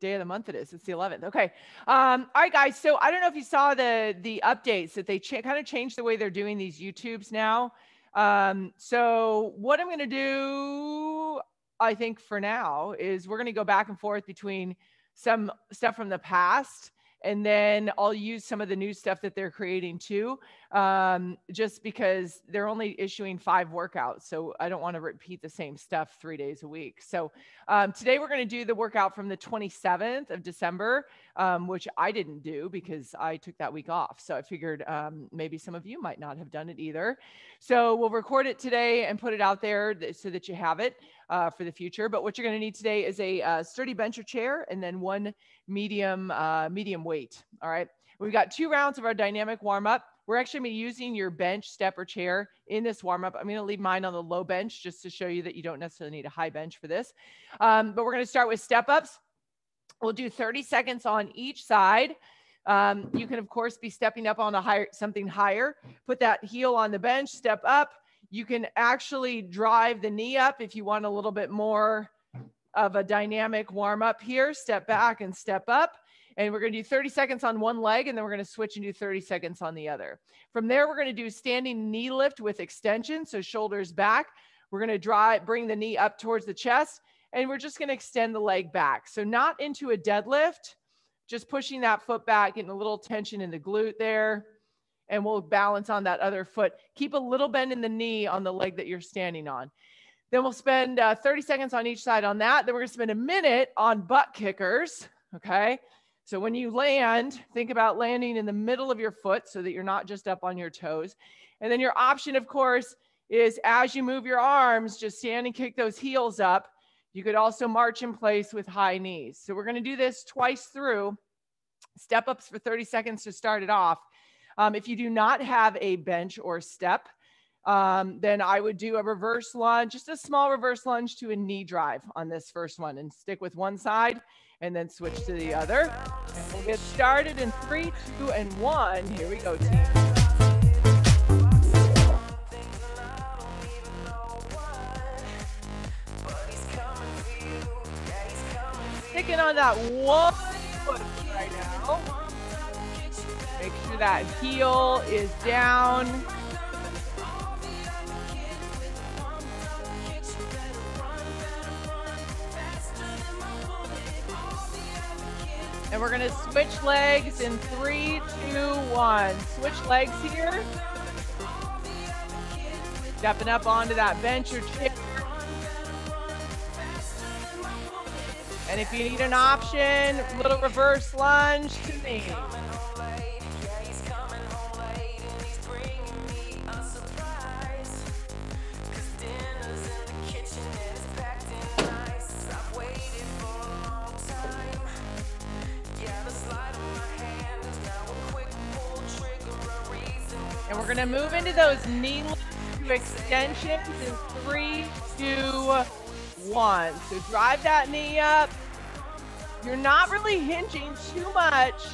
day of the month it is. It's the 11th. Okay. All right, guys. So I don't know if you saw the updates that they kind of changed the way they're doing these YouTubes now. So what I'm going to do, I think for now, is we're going to go back and forth between some stuff from the past, and then I'll use some of the new stuff that they're creating too, just because they're only issuing 5 workouts. So I don't want to repeat the same stuff 3 days a week. So today we're going to do the workout from the 27th of December, which I didn't do because I took that week off. So I figured maybe some of you might not have done it either. So we'll record it today and put it out there so that you have it for the future. But what you're going to need today is a sturdy bench or chair, and then one medium weight. All right. We've got 2 rounds of our dynamic warm up. We're actually going to be using your bench, step, or chair in this warm up. I'm going to leave mine on the low bench just to show you that you don't necessarily need a high bench for this. But we're going to start with step ups. We'll do 30 seconds on each side. You can, of course, be stepping up on something higher. Put that heel on the bench, step up. You can actually drive the knee up if you want a little bit more of a dynamic warm up here. Step back and step up. And we're going to do 30 seconds on one leg, and then we're going to switch and do 30 seconds on the other. From there, we're going to do standing knee lift with extension, so shoulders back. We're going to bring the knee up towards the chest, and we're just going to extend the leg back. So not into a deadlift, just pushing that foot back, getting a little tension in the glute there, and we'll balance on that other foot. Keep a little bend in the knee on the leg that you're standing on. Then we'll spend 30 seconds on each side on that. Then we're going to spend a minute on butt kickers, okay? So when you land, think about landing in the middle of your foot so that you're not just up on your toes. And then your option, of course, is as you move your arms, just stand and kick those heels up. You could also march in place with high knees. So we're going to do this twice through. Step ups for 30 seconds to start it off. If you do not have a bench or step, then I would do a reverse lunge, just a small reverse lunge to a knee drive on this first one, and stick with one side and then switch to the other. And we'll get started in 3, 2, and 1. Here we go, team. Sticking on that one foot right now. Make sure that heel is down. And we're going to switch legs in 3, 2, 1. Switch legs here. Stepping up onto that bench or chair. And if you need an option, little reverse lunge to knee. And we're going to move into those knee to extensions in 3, 2, 1. So drive that knee up. You're not really hinging too much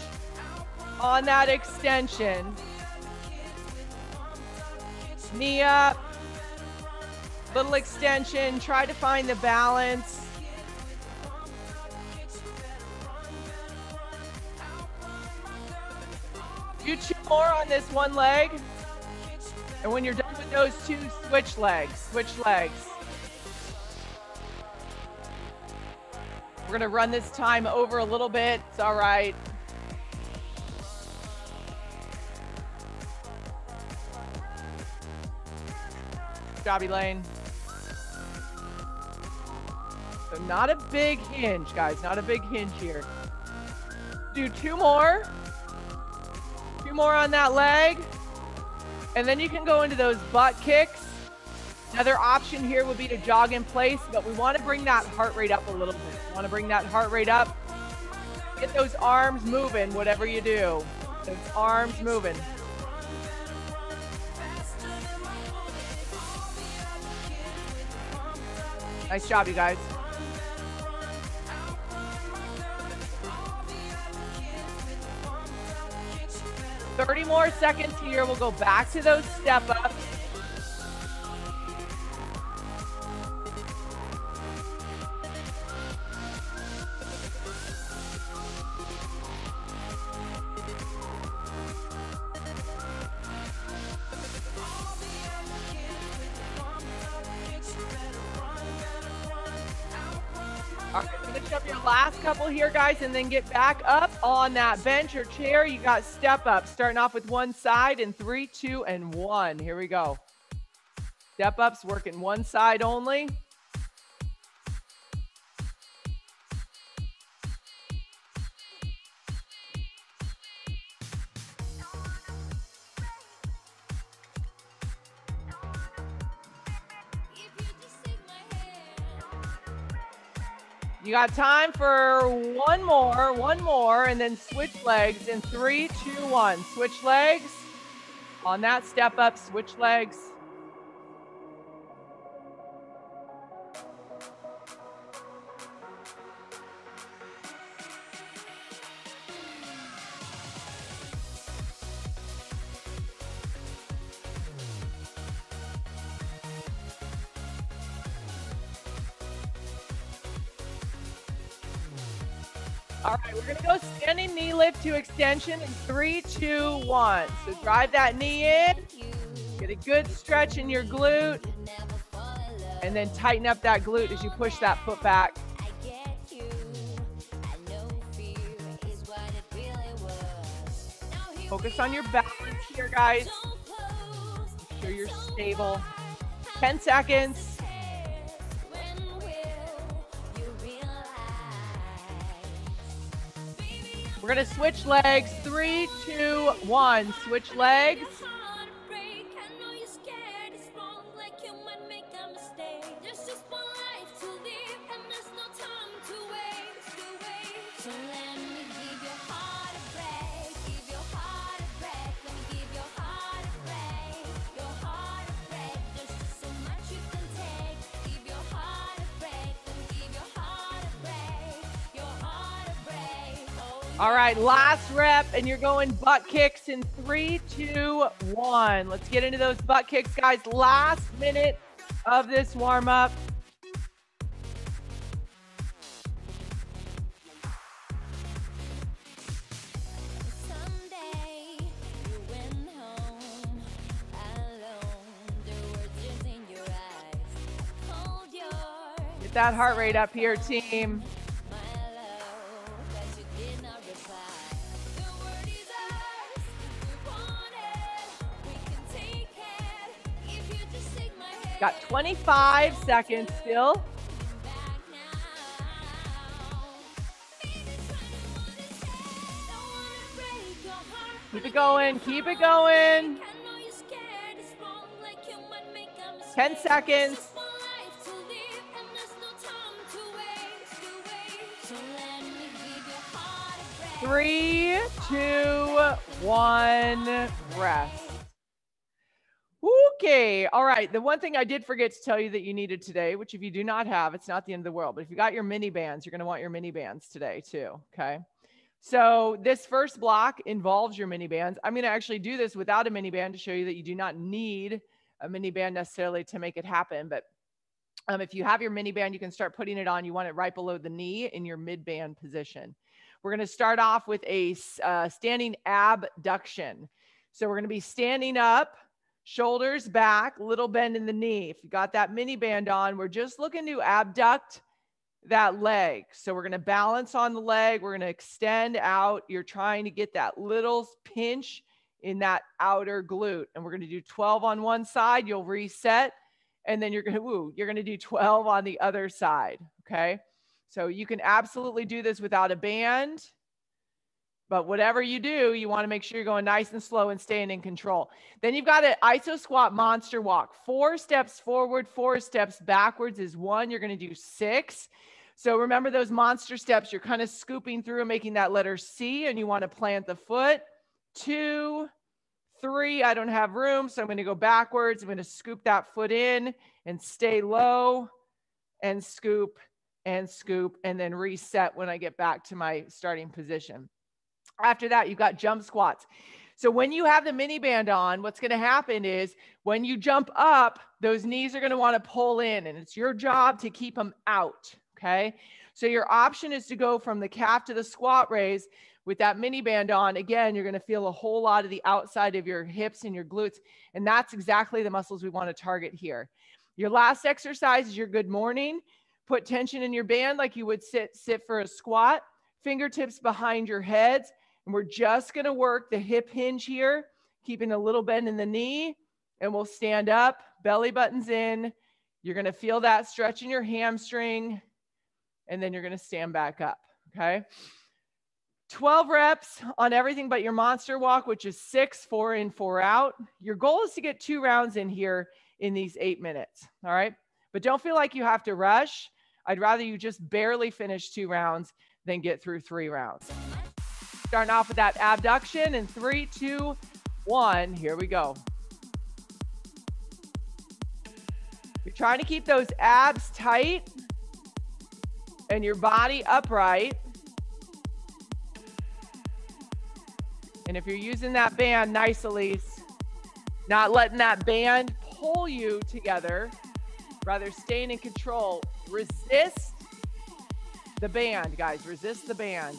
on that extension. Knee up, little extension. Try to find the balance. Do 2 more on this one leg. And when you're done with those 2, switch legs, switch legs. We're gonna run this time over a little bit, it's all right. Job, Elaine. So not a big hinge, guys, not a big hinge here. Do 2 more. 2 more on that leg. And then you can go into those butt kicks. Another option here would be to jog in place, but we want to bring that heart rate up a little bit. We want to bring that heart rate up. Get those arms moving, whatever you do. Those arms moving. Nice job, you guys. Thirty more seconds here. We'll go back to those step ups. All right, finish up your last couple here, guys, and then get back up on that bench or chair. You got step up, starting off with one side in 3, 2, and 1. Here we go. Step ups, working one side only. You got time for one more, and then switch legs in 3, 2, 1. Switch legs. On that step up, switch legs. All right, we're going to go standing knee lift to extension in 3, 2, 1. So drive that knee in, get a good stretch in your glute, and then tighten up that glute as you push that foot back. Focus on your balance here, guys. Make sure you're stable. 10 seconds. We're going to switch legs. 3, 2, 1. Switch legs. All right, last rep, and you're going butt kicks in 3, 2, 1. Let's get into those butt kicks, guys. Last minute of this warm-up. Get that heart rate up here, team. Got 25 seconds still. Keep it going, keep it going. 10 seconds. 3, 2, 1, rest. Okay, all right. The one thing I did forget to tell you that you needed today, which if you do not have, it's not the end of the world, but if you got your mini bands, you're going to want your mini bands today too, okay? So this first block involves your mini bands. I'm going to actually do this without a mini band to show you that you do not need a mini band necessarily to make it happen, but if you have your mini band, you can start putting it on. You want it right below the knee in your mid band position. We're going to start off with a standing abduction. So we're going to be standing up, shoulders back, little bend in the knee. If you got that mini band on, we're just looking to abduct that leg. So we're going to balance on the leg. We're going to extend out. You're trying to get that little pinch in that outer glute. And we're going to do 12 on one side. You'll reset. And then you're going to do 12 on the other side. Okay. So you can absolutely do this without a band. But whatever you do, you want to make sure you're going nice and slow and staying in control. Then you've got an iso squat monster walk. 4 steps forward, 4 steps backwards is 1. You're going to do 6. So remember those monster steps. You're kind of scooping through and making that letter C, and you want to plant the foot. 2, 3, I don't have room, so I'm going to go backwards. I'm going to scoop that foot in and stay low and scoop, and then reset when I get back to my starting position. After that, you've got jump squats. So when you have the mini band on, what's going to happen is when you jump up, those knees are going to want to pull in, and it's your job to keep them out, okay? So your option is to go from the calf to the squat raise with that mini band on. Again, you're going to feel a whole lot of the outside of your hips and your glutes, and that's exactly the muscles we want to target here. Your last exercise is your good morning. Put tension in your band like you would sit for a squat. Fingertips behind your heads. And we're just going to work the hip hinge here, keeping a little bend in the knee. And we'll stand up, belly buttons in. You're going to feel that stretch in your hamstring. And then you're going to stand back up, okay? 12 reps on everything but your monster walk, which is 6, 4 in, 4 out. Your goal is to get 2 rounds in here in these 8 minutes, all right? But don't feel like you have to rush. I'd rather you just barely finish 2 rounds than get through 3 rounds. Starting off with that abduction in 3, 2, 1. Here we go. You're trying to keep those abs tight and your body upright. And if you're using that band, nice, Elise. Not letting that band pull you together, rather staying in control. Resist the band, guys. Resist the band.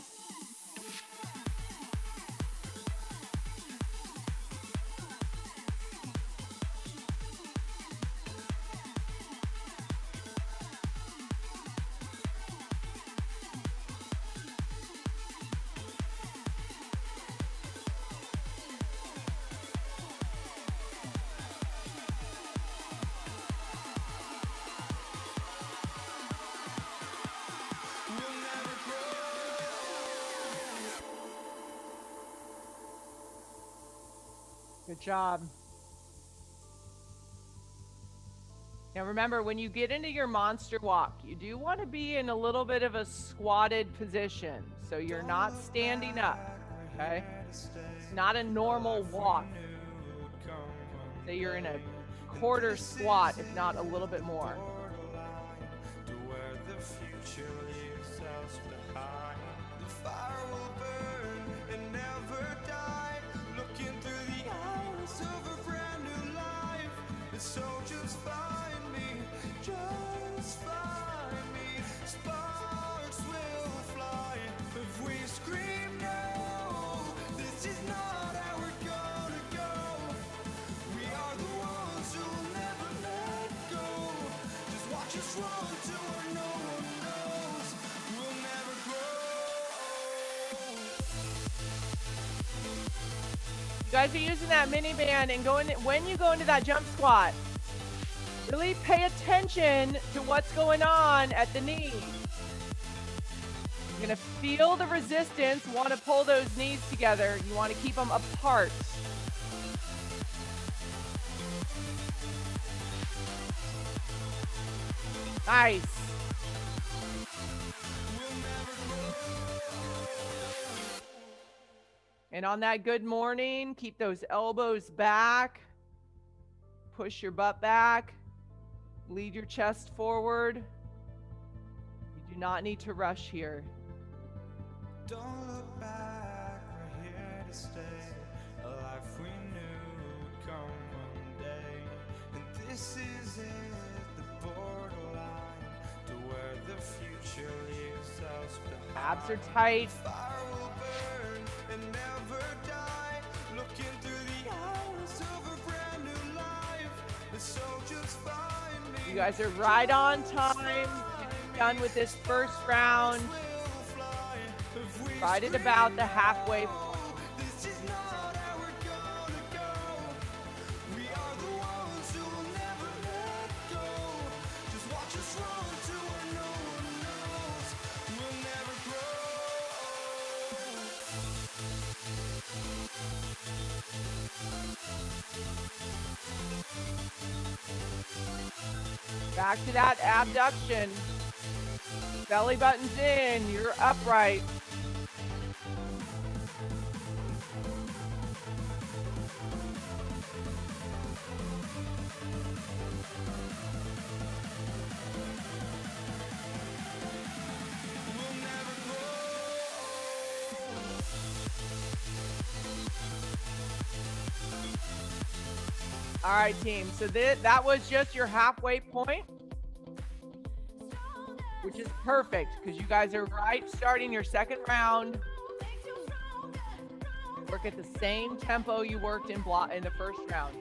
Good job. Now remember, when you get into your monster walk, you do want to be in a little bit of a squatted position. So you're not standing up, okay? It's not a normal walk. So you're in a quarter squat, if not a little bit more. So just find me, sparks will fly if we scream no, this is not how we're gonna go, we are the ones who'll never let go, just watch us run to where no one knows, we'll never grow. You guys are using that mini band and when you go into that jump squat, really pay attention to what's going on at the knee. You're gonna feel the resistance, want to pull those knees together. You want to keep them apart. Nice. And on that good morning, keep those elbows back. Push your butt back. Lead your chest forward. You do not need to rush here. Don't look back, we're here to stay. A life we knew would come one day. And this is it, the borderline to where the future leaves us behind. Abs are tight. Fire will burn and never die. Looking through the eyes of a brand new life. And so just find me. You guys are right on time. Done with this first round. Right at about the halfway point. This is not how we're gonna go. We are the ones who will never let go. Just watch us run to where no one knows. We'll never grow. Back to that abduction. Belly buttons in. You're upright. All right, team. So that was just your halfway point, which is perfect because you guys are right starting your second round. Work at the same tempo you worked in the first round.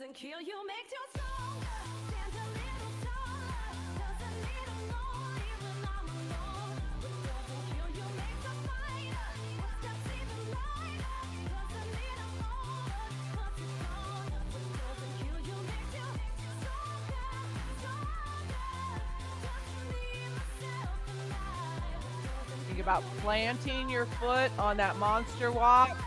doesn't kill you, makes you stronger. Stand a little taller, doesn't need a loan even I'm alone. What doesn't kill you makes a fighter. What steps even lighter, doesn't need a motor, cause it's gone. What doesn't kill you makes you stronger, stronger. Just leave myself alive. Think about planting your foot on that monster walk.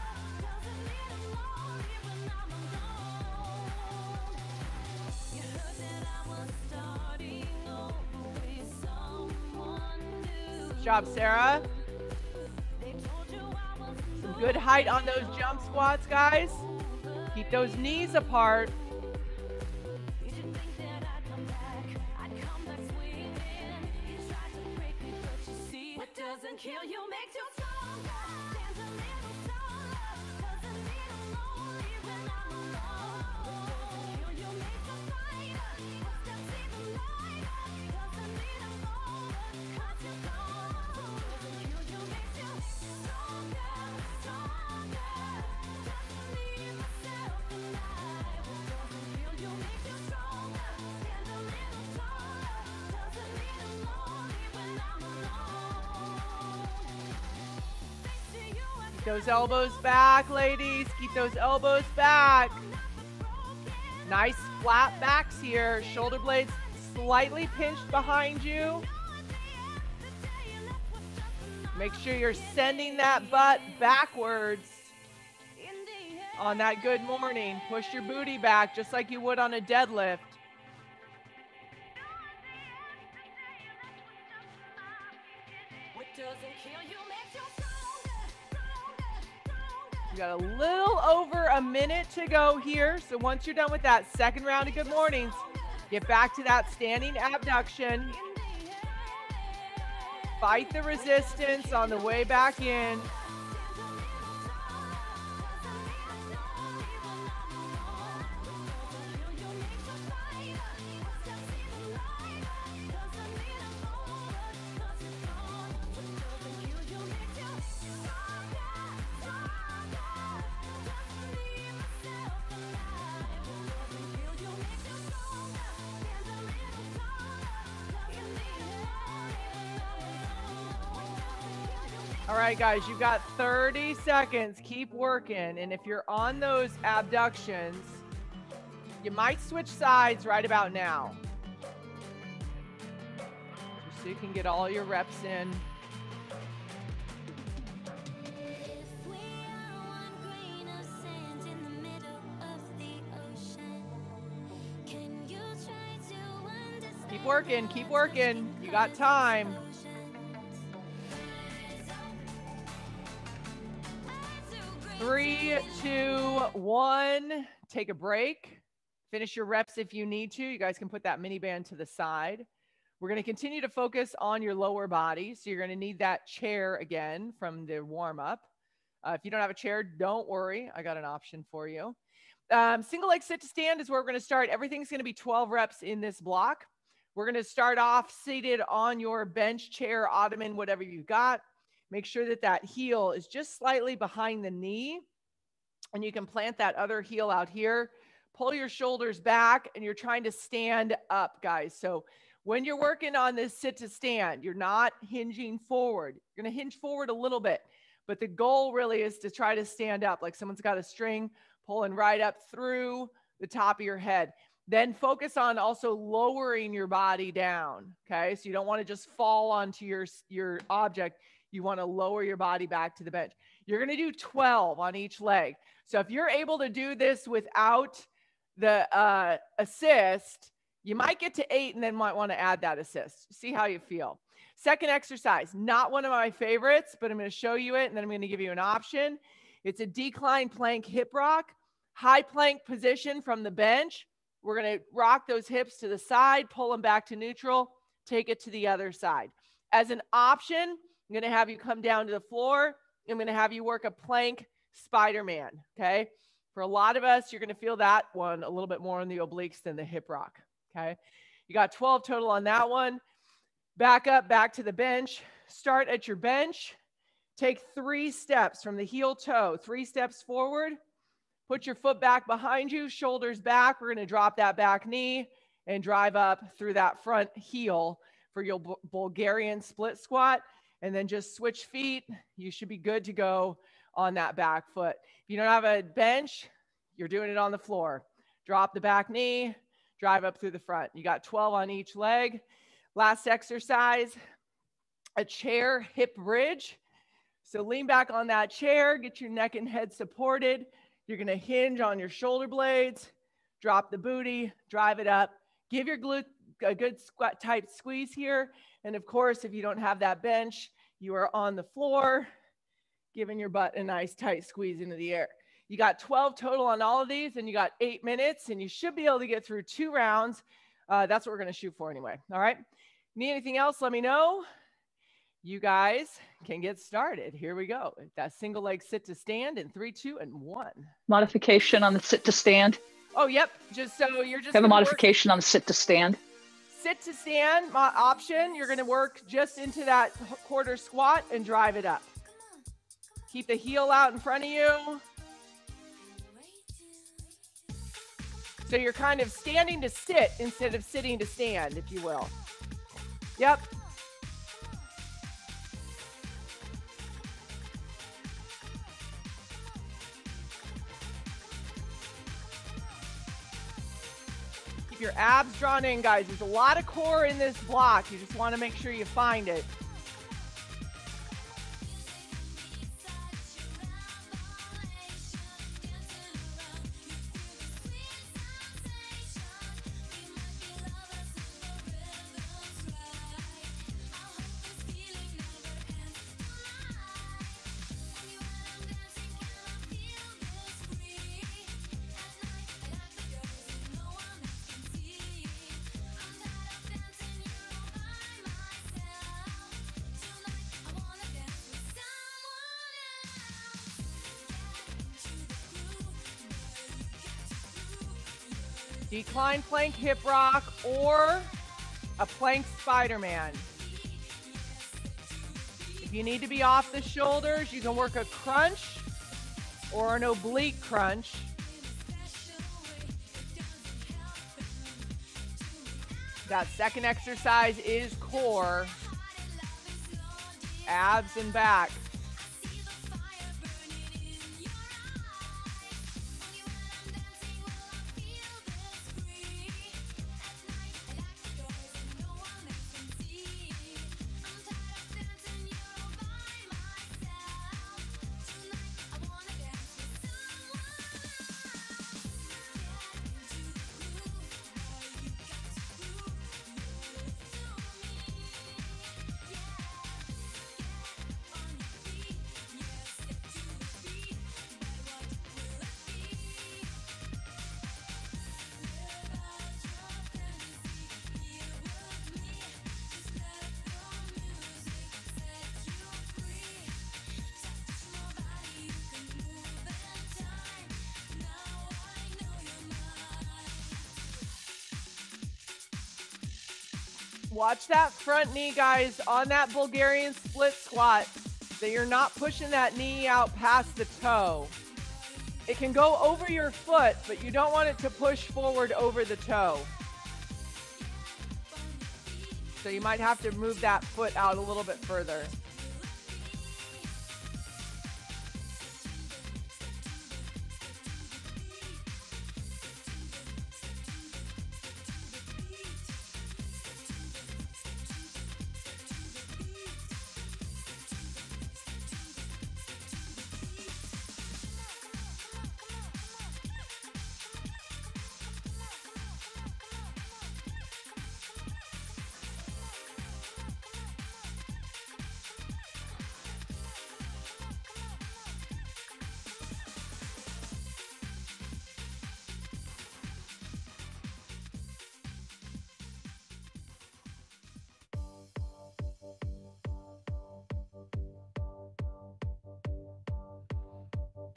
Good job, Sarah. Some good height on those jump squats, guys. Keep those knees apart. What doesn't kill you makes you stronger. Stand a little taller, doesn't need a loan even I'm alone. What doesn't kill you makes a fighter. What steps even lighter, doesn't need a motor, cause you're gone. What doesn't kill you makes you stronger, stronger. Just leave myself alive. What doesn't kill you makes you stronger. Stand a little taller, doesn't need a loan even I'm alone. Keep those elbows back, ladies. Keep those elbows back. Nice flat backs here. Shoulder blades slightly pinched behind you. Make sure you're sending that butt backwards on that good morning. Push your booty back just like you would on a deadlift. What doesn't kill you makes you stronger, stronger, stronger. You got a little over a minute to go here. So once you're done with that second round of good mornings, get back to that standing abduction. Fight the resistance on the way back in. All right, guys, you've got 30 seconds. Keep working. And if you're on those abductions, you might switch sides right about now, just so you can get all your reps in. If we are one grain of sand in the middle of the ocean, can you try to understand? Keep working. Keep working. You got time. 3, 2, 1. Take a break. Finish your reps if you need to. You guys can put that mini band to the side. We're going to continue to focus on your lower body. So you're going to need that chair again from the warm up. If you don't have a chair, don't worry. I got an option for you. Single leg sit to stand is where we're going to start. Everything's going to be 12 reps in this block. We're going to start off seated on your bench, chair, ottoman, whatever you got. Make sure that that heel is just slightly behind the knee, and you can plant that other heel out here. Pull your shoulders back, and you're trying to stand up, guys. So when you're working on this sit to stand, you're not hinging forward. You're going to hinge forward a little bit, but the goal really is to try to stand up like someone's got a string pulling right up through the top of your head. Then focus on also lowering your body down, okay? So you don't want to just fall onto your object. You want to lower your body back to the bench. You're going to do 12 on each leg. So if you're able to do this without the assist, you might get to 8 and then might want to add that assist. See how you feel. Second exercise, not one of my favorites, but I'm going to show you it and then I'm going to give you an option. It's a decline plank hip rock, high plank position from the bench. We're going to rock those hips to the side, pull them back to neutral, take it to the other side. As an option, I'm going to have you come down to the floor. I'm going to have you work a plank Spider-Man, okay? For a lot of us, you're going to feel that one a little bit more on the obliques than the hip rock, okay? You got 12 total on that one. Back up, back to the bench. Start at your bench. Take 3 steps from the heel toe, 3 steps forward. Put your foot back behind you, shoulders back. We're going to drop that back knee and drive up through that front heel for your Bulgarian split squat. And then just switch feet. You should be good to go on that back foot. If you don't have a bench, you're doing it on the floor. Drop the back knee, drive up through the front. You got 12 on each leg. Last exercise, a chair hip bridge. So lean back on that chair, get your neck and head supported. You're going to hinge on your shoulder blades, drop the booty, drive it up. Give your glute a good squat type squeeze here. And of course, if you don't have that bench, you are on the floor, giving your butt a nice tight squeeze into the air. You got 12 total on all of these, and you got 8 minutes, and you should be able to get through 2 rounds. That's what we're going to shoot for anyway. All right. Need anything else? Let me know. You guys can get started. Here we go. That single leg sit to stand in 3, 2, and 1. Modification on the sit to stand. Oh, yep. Just so you're just have a modification on the sit to stand. Sit to stand option. You're going to work just into that quarter squat and drive it up. Keep the heel out in front of you. So you're kind of standing to sit instead of sitting to stand, if you will. Yep. Keep your abs drawn in, guys. There's a lot of core in this block. You just want to make sure you find it. Decline plank hip rock or a plank Spider-Man. If you need to be off the shoulders, you can work a crunch or an oblique crunch. That second exercise is core, abs and back. Watch that front knee, guys, on that Bulgarian split squat, that you're not pushing that knee out past the toe. It can go over your foot, but you don't want it to push forward over the toe. So you might have to move that foot out a little bit further.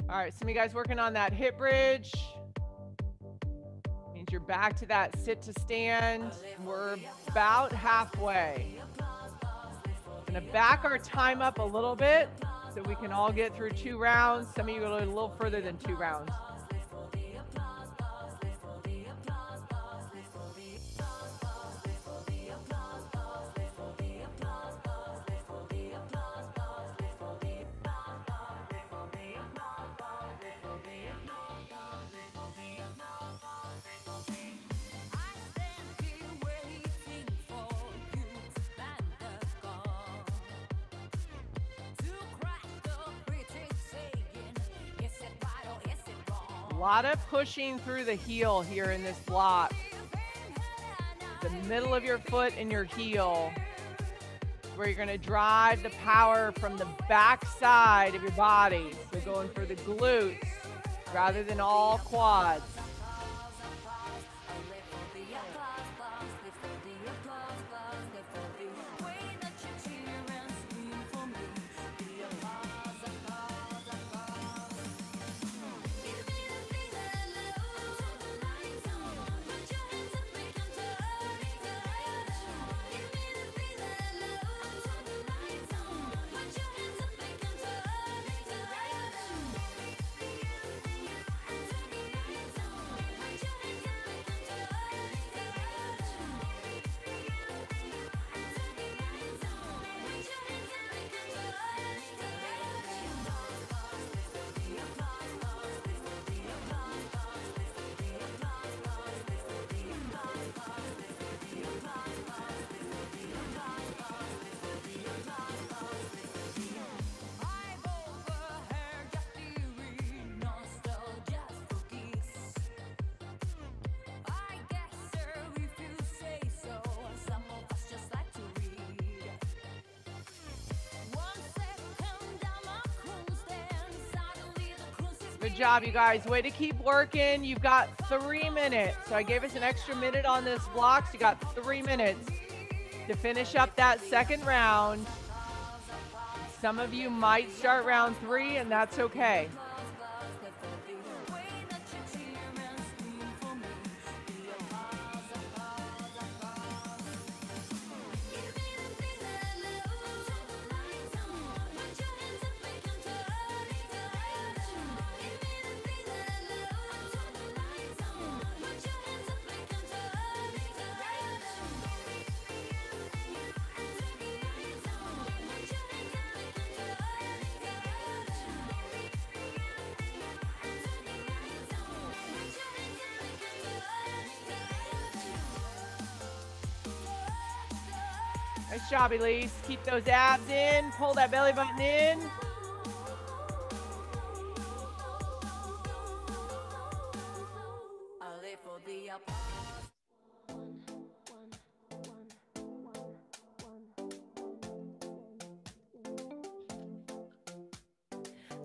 All right, some of you guys working on that hip bridge. Means you're back to that sit to stand. We're about halfway. I'm gonna back our time up a little bit so we can all get through 2 rounds. Some of you go a little further than 2 rounds. lot of pushing through the heel here in this block. The middle of your foot and your heel, where you're going to drive the power from the back side of your body. So going for the glutes rather than all quads. Good job, you guys. Way to keep working. You've got 3 minutes. So I gave us an extra minute on this block. So you got 3 minutes to finish up that second round. Some of you might start round 3, and that's okay. Nice job, Elise. Keep those abs in. Pull that belly button in.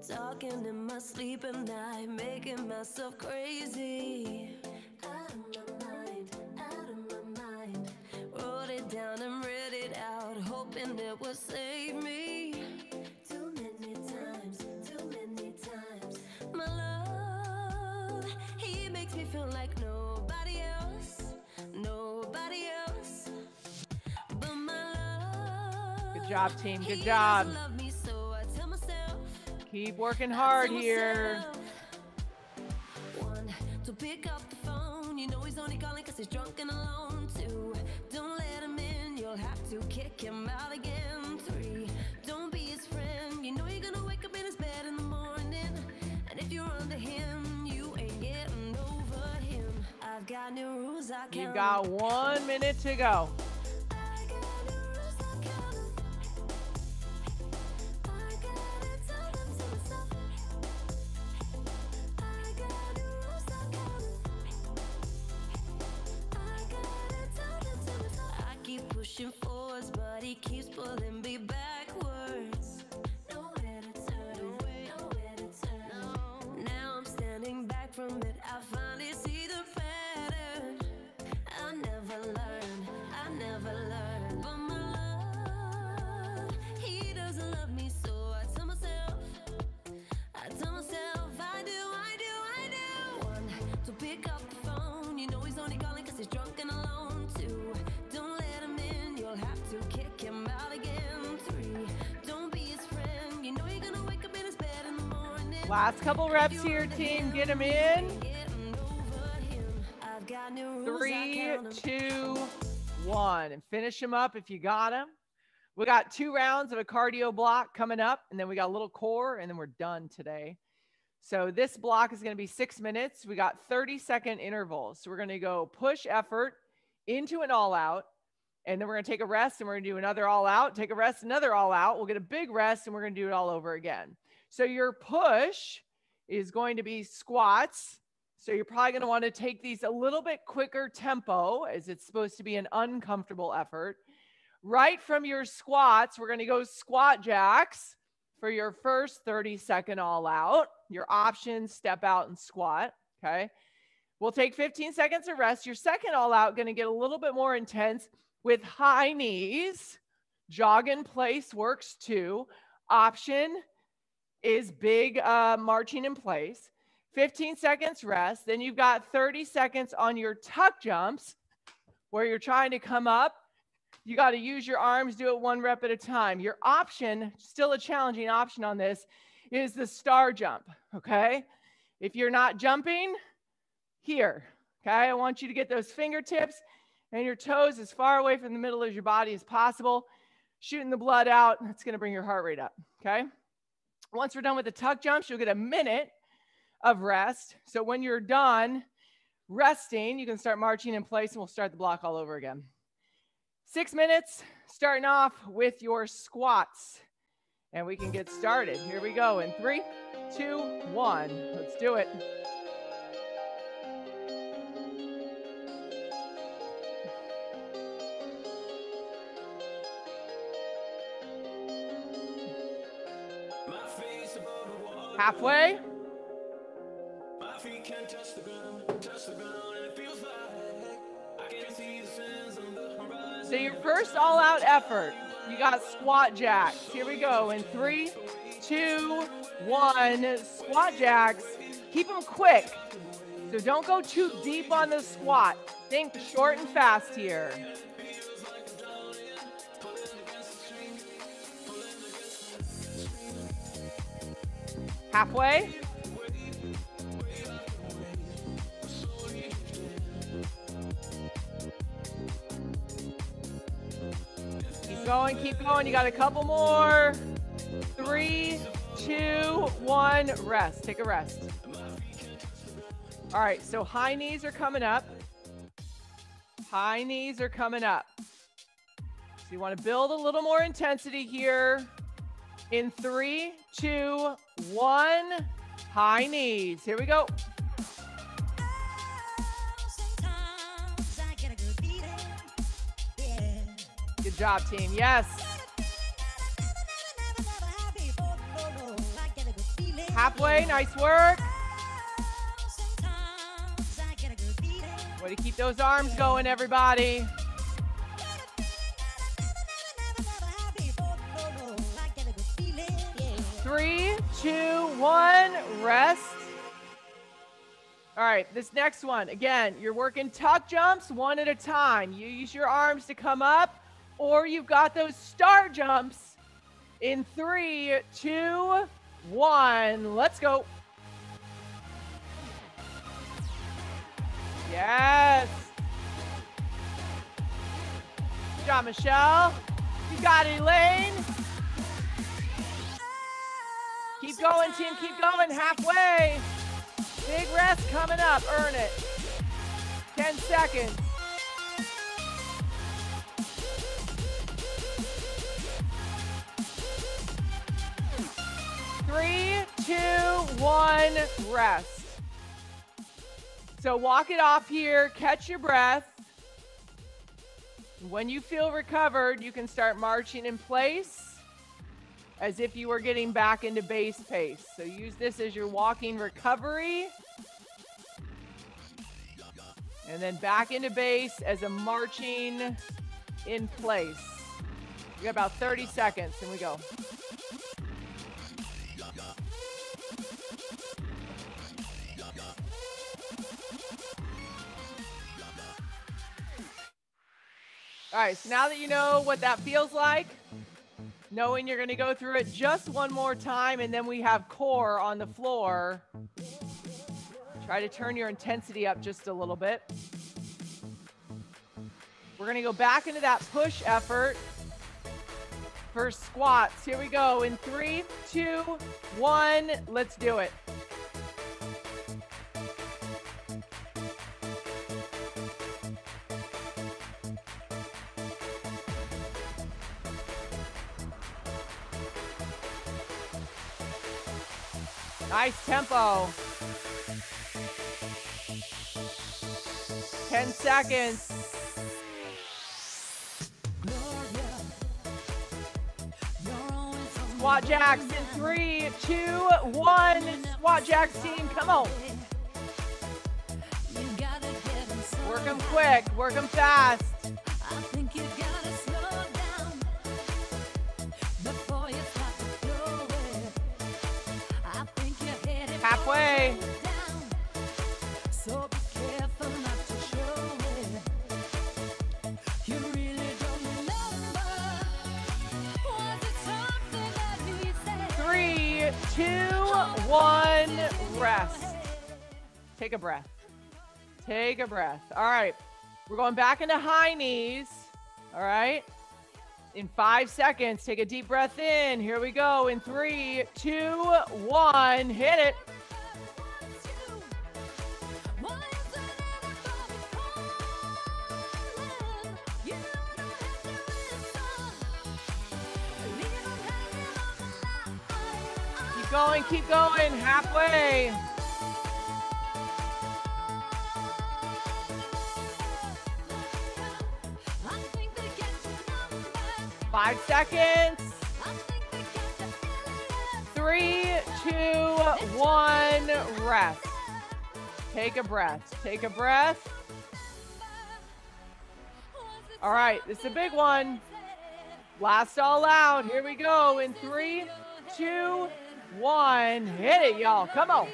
Talking in my sleep at night, making myself crazy. Out of my mind. Wrote it down and read it out, hoping it would save me. Too many times. My love, he makes me feel like nobody else. But my love, Good job, team. Good job. he doesn't love me, so I tell myself. Keep working hard here. One, to pick up the phone. You know he's only calling cause he's drunk and alone. Two, don't let him in. You'll have to kick him out again. Three, don't be his friend. You know you're gonna wake up in his bed in the morning. And if you're under him, you ain't getting over him. I've got new rules I can't. You've got 1 minute to go. Pushing forwards, but he keeps pulling me backwards. Nowhere to turn. No. Now I'm standing back from it. I finally see the pattern. I never learned. But my love, he doesn't love me, so I tell myself, I do. One, to pick up the phone. You know he's only calling cause he's drunk and alone. Two, don't let him in, you'll have to kick him out again. Three, don't be his friend. You know you're gonna wake up in his bed in the morning. Last couple reps here, team. Get him in. Getting over him. I've got new rules, I 3, count 'em. 2, 1. And finish him up if you got him. We got 2 rounds of a cardio block coming up, and then we got a little core, and then we're done today. So this block is going to be 6 minutes. We got 30-second intervals. So we're going to go push effort into an all out, and then we're going to take a rest, and we're going to do another all out, take a rest, another all out. We'll get a big rest, and we're going to do it all over again. So your push is going to be squats, So you're probably going to want to take these a little bit quicker tempo, as it's supposed to be an uncomfortable effort. Right from your squats, we're going to go squat jacks for your first 30-second all out. Your options, step out and squat, okay? We'll take 15 seconds of rest. Your second all out going to get a little bit more intense with high knees. Jog in place works too. Option is big marching in place. 15 seconds rest. Then you've got 30 seconds on your tuck jumps where you're trying to come up. You got to use your arms, do it 1 rep at a time. Your option, still a challenging option on this, is the star jump, okay? If you're not jumping, here, okay? I want you to get those fingertips and your toes as far away from the middle of your body as possible, shooting the blood out. That's going to bring your heart rate up, okay? Once we're done with the tuck jumps, you'll get a minute of rest. So when you're done resting, you can start marching in place and we'll start the block all over again. 6 minutes, starting off with your squats. And we can get started. Here we go in 3, 2, 1. Let's do it. Halfway. My feet can't touch the ground, and it feels like I can see the sands on the horizon. So your first all-out effort, you got squat jacks. Here we go in 3, 2, 1. Squat jacks. Keep them quick. So don't go too deep on the squat. Think short and fast here. Halfway. Keep going. You got a couple more. 3, 2, 1. Rest. Take a rest. All right, so high knees are coming up. High knees are coming up. So you want to build a little more intensity here. In 3, 2, 1. High knees. Here we go. Good job, team. Yes. Halfway. Nice work. Way to keep those arms going, everybody. Three, 2, 1. Rest. All right, this next one, again, you're working tuck jumps 1 at a time. You use your arms to come up, or you've got those star jumps in 3, 2, 1. Let's go. Yes. Good job, Michelle. You got it, Elaine. Keep going, team. Keep going. Halfway. Big rest coming up. Earn it. 10 seconds. Three, 2, 1. Rest. So walk it off here. Catch your breath. When you feel recovered, you can start marching in place as if you were getting back into base pace. So use this as your walking recovery. And then back into base as a marching in place. We got about 30 seconds, and we go. All right, so now that you know what that feels like, knowing you're going to go through it just one more time, and then we have core on the floor. Try to turn your intensity up just a little bit. We're going to go back into that push effort for squats. Here we go in 3, 2, 1. Let's do it. Nice tempo. 10 seconds. Squat jacks in 3, 2, 1. Squat jacks team, come on. Work them quick, work them fast. Halfway. Three, two, one, rest. Take a breath. Take a breath. All right. We're going back into high knees. All right. In 5 seconds, take a deep breath in. Here we go. In 3, 2, 1. Hit it. Keep going, halfway. Five seconds. 3, 2, 1, rest. Take a breath, take a breath. All right, this is a big one. Last all out, here we go. In 3, 2, 1, hit it, y'all. Come on.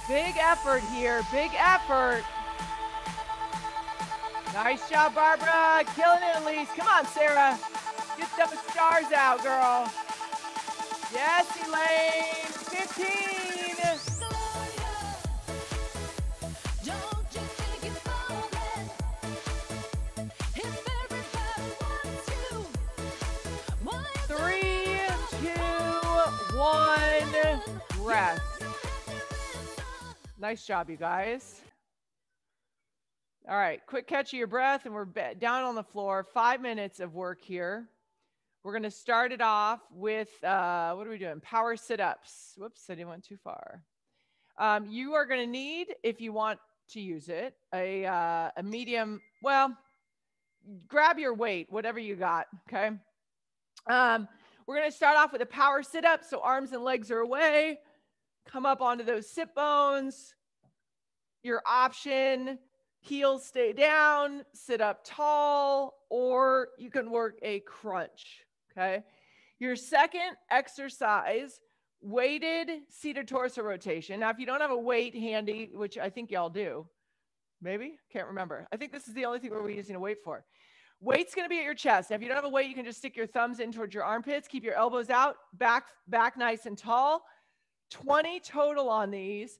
Big effort here. Big effort. Nice job, Barbara. Killing it, Elise. Come on, Sarah. Get those stars out, girl. Yes, Elaine. 15. Three, two, one, rest. Nice job, you guys. All right, quick catch of your breath, and we're down on the floor. 5 minutes of work here. We're going to start it off with, what are we doing? Power sit-ups. Whoops, I didn't went too far. You are going to need, if you want to use it, a medium, well, grab your weight, whatever you got, okay? We're going to start off with a power sit-up, so arms and legs are away. Come up onto those sit bones. Your option, heels stay down, sit up tall, or you can work a crunch, okay? Your second exercise, weighted seated torso rotation. Now, if you don't have a weight handy, which I think y'all do, maybe, can't remember. I think this is the only thing we're using a weight for. Weight's gonna be at your chest. Now, if you don't have a weight, you can just stick your thumbs in towards your armpits, keep your elbows out, back nice and tall. 20 total on these.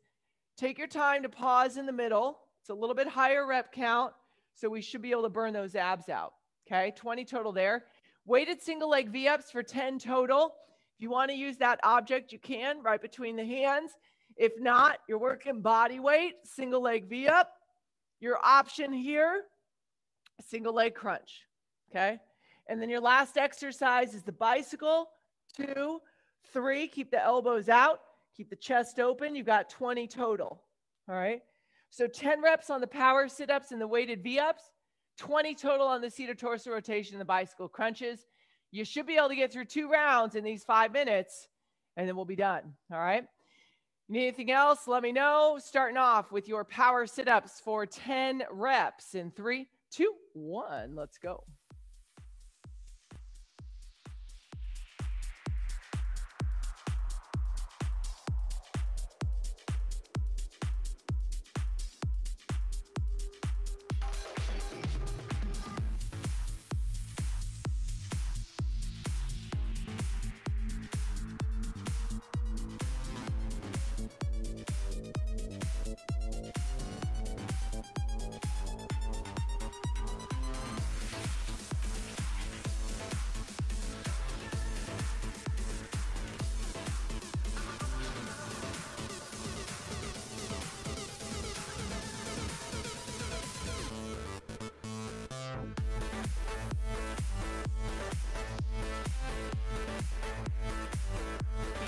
Take your time to pause in the middle. It's a little bit higher rep count, so we should be able to burn those abs out, okay? 20 total there. Weighted single leg V-ups for 10 total. If you wanna use that object, you can, right between the hands. If not, you're working body weight, single leg V-up. Your option here, single leg crunch, okay? And then your last exercise is the bicycle. 2, 3, keep the elbows out, keep the chest open. You've got 20 total, all right? So 10 reps on the power sit-ups and the weighted V-ups, 20 total on the seated torso rotation and the bicycle crunches. You should be able to get through 2 rounds in these 5 minutes, and then we'll be done, all right? Need anything else? Let me know. Starting off with your power sit-ups for 10 reps in 3, 2, 1. Let's go.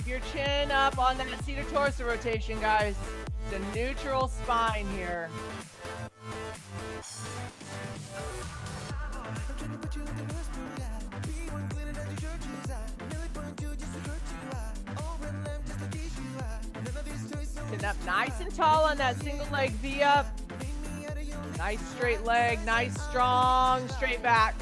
Your chin up on that seated torso rotation, guys. It's a neutral spine here. Sitting up nice and tall on that single leg V up. Nice straight leg, nice strong straight back.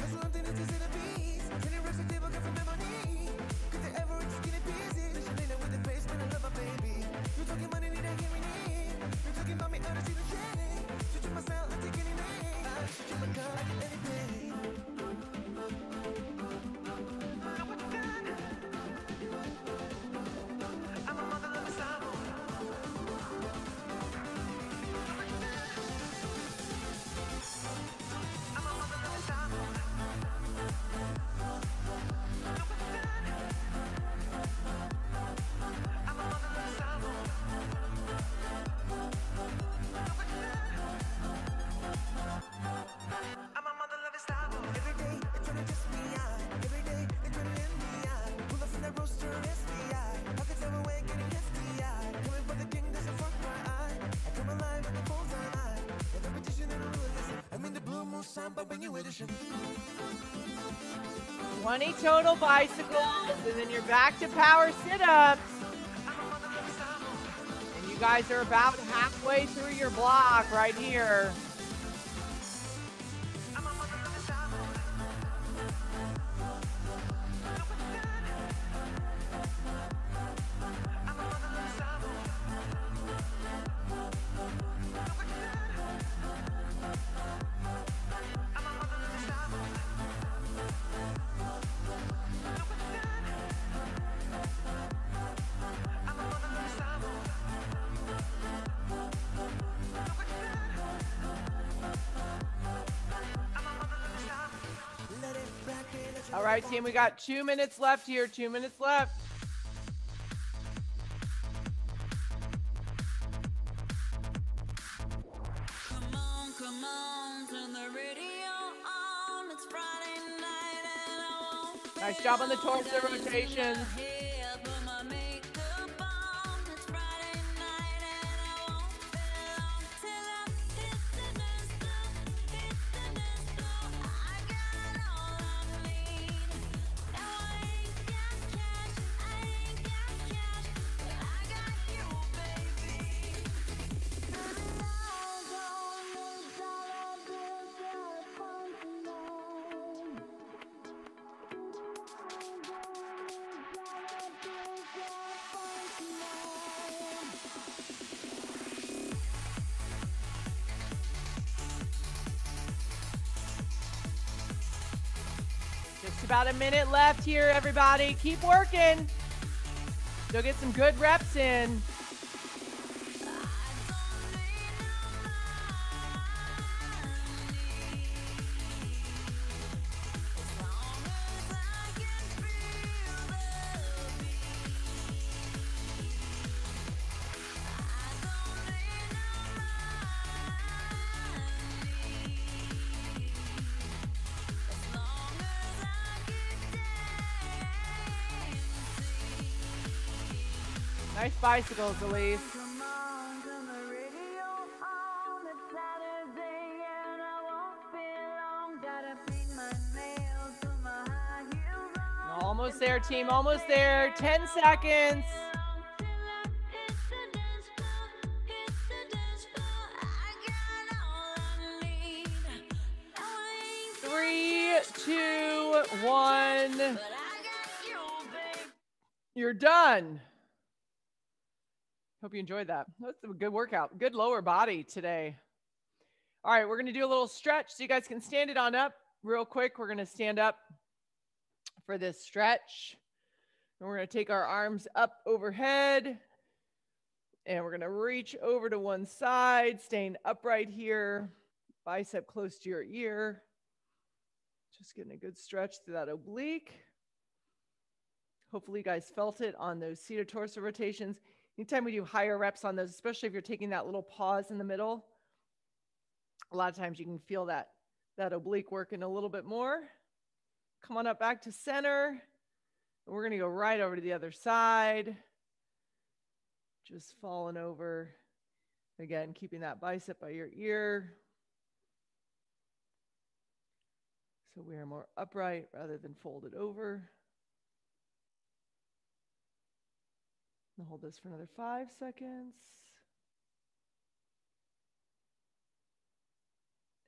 Edition. 20 total bicycles, and then you're back to power sit-ups. And you guys are about halfway through your block right here. All right, team, we got 2 minutes left here, 2 minutes left. Come on, turn the radio on. It's Friday night and I won't Nice job on the torso rotations. here, put my makeup on. It's Friday night and I won't be long till I hit the dance floor, hit the dance floor. I got all I need. Now I ain't got cash, but I got you, baby. Just about a minute left here, everybody. Keep working. You'll get some good reps in. Nice bicycles, Elise. Come on, turn the radio on. It's Saturday and I won't be long. Gotta paint my nails, put my high heels on. Almost there, team. Almost there. 10 seconds. Till I hit the dance floor, hit the dance floor. I got all I need. Now I ain't 3, 2, 1. but I got you, babe. You're done. Hope you enjoyed that. That's a good workout. Good lower body today. All right, we're going to do a little stretch so you guys can stand it on up real quick. We're going to stand up for this stretch. And we're going to take our arms up overhead. And we're going to reach over to one side, staying upright here. Bicep close to your ear. Just getting a good stretch through that oblique. Hopefully you guys felt it on those seated torso rotations. Anytime we do higher reps on those, especially if you're taking that little pause in the middle, a lot of times you can feel that oblique working a little bit more. Come on up back to center. And we're going to go right over to the other side. Just falling over. Again, keeping that bicep by your ear. So we are more upright rather than folded over. And hold this for another 5 seconds.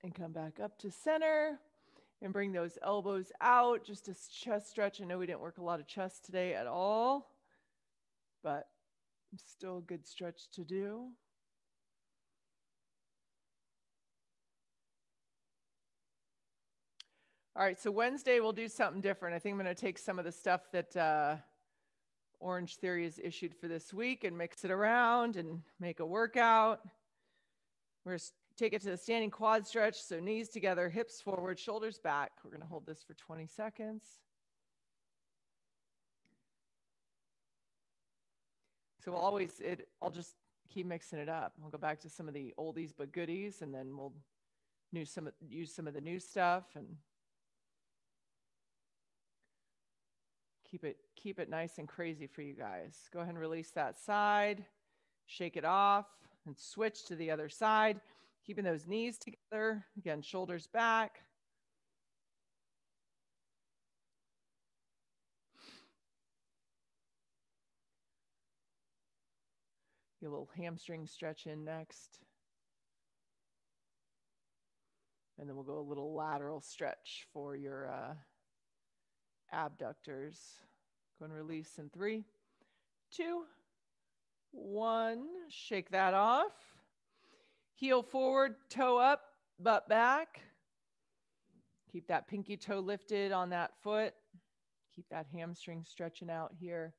And come back up to center and bring those elbows out. Just a chest stretch. I know we didn't work a lot of chest today at all, but still a good stretch to do. All right, so Wednesday we'll do something different. I think I'm going to take some of the stuff that Orange Theory has issued for this week and mix it around and make a workout. We're going to take it to the standing quad stretch. So knees together, hips forward, shoulders back. We're going to hold this for 20 seconds. So I'll just keep mixing it up. We'll go back to some of the oldies but goodies, and then we'll use some of the new stuff and keep it nice and crazy for you guys. Go ahead and release that side, shake it off, and switch to the other side, keeping those knees together. Again, shoulders back. Get a little hamstring stretch in next. And then we'll go a little lateral stretch for your abductors. Go and release in 3, 2, 1. Shake that off. Heel forward, toe up, butt back. Keep that pinky toe lifted on that foot. Keep that hamstring stretching out here.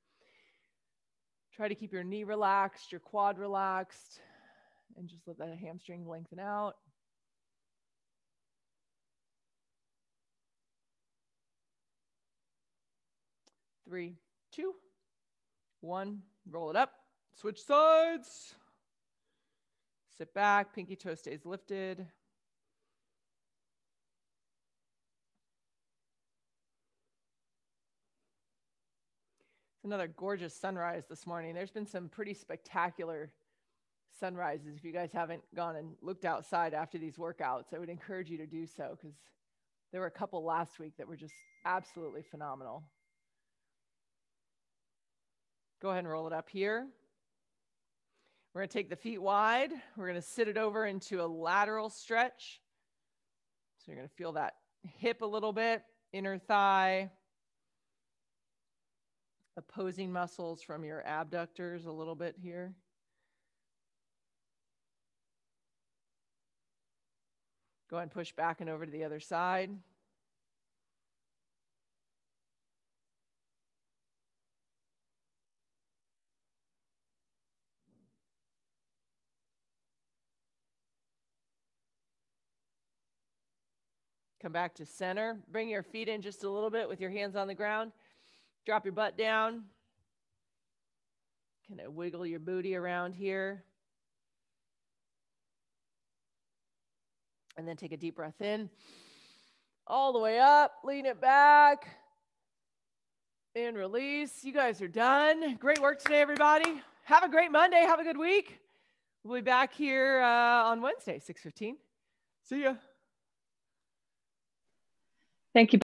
Try to keep your knee relaxed, your quad relaxed, and just let that hamstring lengthen out. Three, 2, 1. Roll it up. Switch sides. Sit back. Pinky toe stays lifted. It's another gorgeous sunrise this morning. There's been some pretty spectacular sunrises. If you guys haven't gone and looked outside after these workouts, I would encourage you to do so, because there were a couple last week that were just absolutely phenomenal. Go ahead and roll it up here. We're going to take the feet wide. We're going to sit it over into a lateral stretch. So you're going to feel that hip a little bit, inner thigh, opposing muscles from your abductors a little bit here. Go ahead and push back and over to the other side. Come back to center. Bring your feet in just a little bit with your hands on the ground. Drop your butt down. Kind of wiggle your booty around here. And then take a deep breath in. All the way up. Lean it back. And release. You guys are done. Great work today, everybody. Have a great Monday. Have a good week. We'll be back here on Wednesday, 6:15. See ya. Thank you.